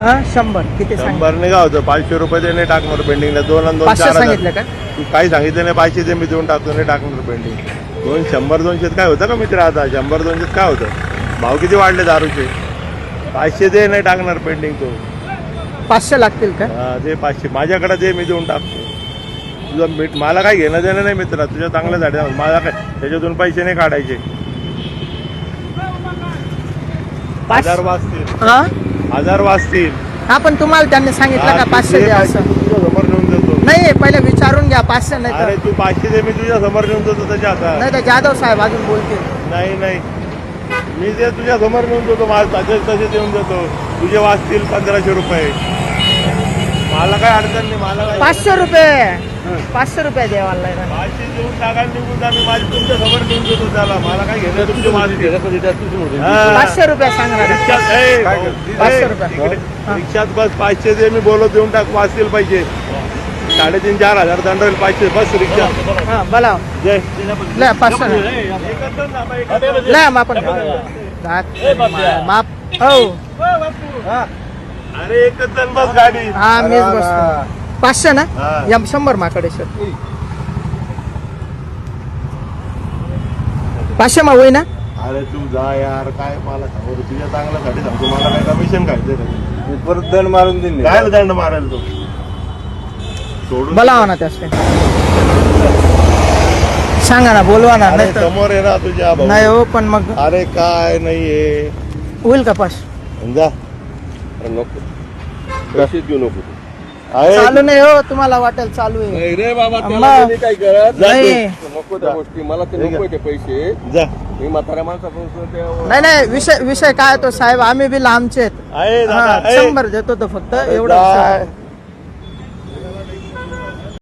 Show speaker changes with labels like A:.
A: 100 किती
B: 100 नाही का होतं 500 रुपये देणे टाकणार पेंडिंगला 2 आणि 2
A: 500
B: 4,000
A: सांगितलं का
B: तू काही सांगितलं नाही 500 दे मी देऊन टाकतो नाही टाकणार पेंडिंग 100 200 काय होतं का मित्र आता 100 200 काय होतं भाव किती वाढले दारूचे 500 दे नाही टाकणार पेंडिंग तो
A: 500 लागतील का
B: हा दे 500 माझ्याकडे दे मी देऊन टाकतो तुझं मीठ मला काय घेणं देणं नाही मित्र तुझ्या चांगल्यासाठी मला काय त्याच्यातून पैसे नाही काढायचे 1000 वाजतील
A: हा
B: 1000 वाजतील
A: हा पण तुम्हाला त्यांनी सांगितलं का 500 द्या असं
B: तुझ्या समोर नेऊन देतो
A: नाही पहिले विचारून घ्या 500 नाही
B: अरे
A: तर
B: तू 500 दे मी तुझ्या समोर नेऊन देतो त्याच्या हातात
A: नाही तर जाधव साहेब अजून बोलतील
B: नाही नाही मी ते तुझ्या समोर नेऊन देतो मला तसे देऊन देतो तुझे वाचतील 1500 रुपये मला काय अडचण नाही मला काय
A: 500 रुपये 500 रुपये द्यावाला लागेल.
B: 500 देऊन टाकायला निघून जा मी माझी तुमच्या समोर नेऊन देतो त्याला मला काय घेणं तुमचे वाचतील
A: 500 रुपये सांगणार
B: रिक्षात ए,
A: 500 रुपये.
B: इकडे
A: हा.
B: रिक्षात बस 500 दे मी बोलत देऊन टाक वाचतील पैसे 3,500-4,000 दंड होईल 500 बस रिक्षात
A: हा बोला
B: जय
A: ले 500 ले आपण माप हो
B: अरे एकच जण बस गाडी
A: हा मीच बसतो 500 ना
B: हा.
A: या 100 माकडे सर 500 मा होई ना
B: अरे तू जा यार काय मला सांगू रे, तुझ्या चांगल्यासाठी सांगतो मला काय कमिशन खायचंय का?
C: परत दंड मारून देईन
B: काय दंड मारायला तू सोडून
A: बोलावा ना त्यास सांगा ना बोलवा ना
B: अरे
A: नाही तर
B: समोर आहे ना तुझ्या भाऊ.
A: नाही हो पण मग
B: अरे काय नाहीये
A: होईल का पास
B: जा
C: नको कशीच घेऊ नको
B: आहे
A: चालू नाही हो तुम्हाला वाटेल चालू आहे
C: नाही रे बाबा त्याला
A: अम्मा.
C: मी काय करत
B: जा
A: नाही
C: नको त्या गोष्टी मला ते नको ते पैसे
B: जा
C: मी म्हाताऱ्या माणसापासून ते
A: नाही नाही विषय काय तो साहेब आम्ही बी लांबचे आहेत
B: आहे
A: हा,
B: दादा, आहे.
A: 100 देतो तो फक्त
B: अरे
A: एवढं
B: जा.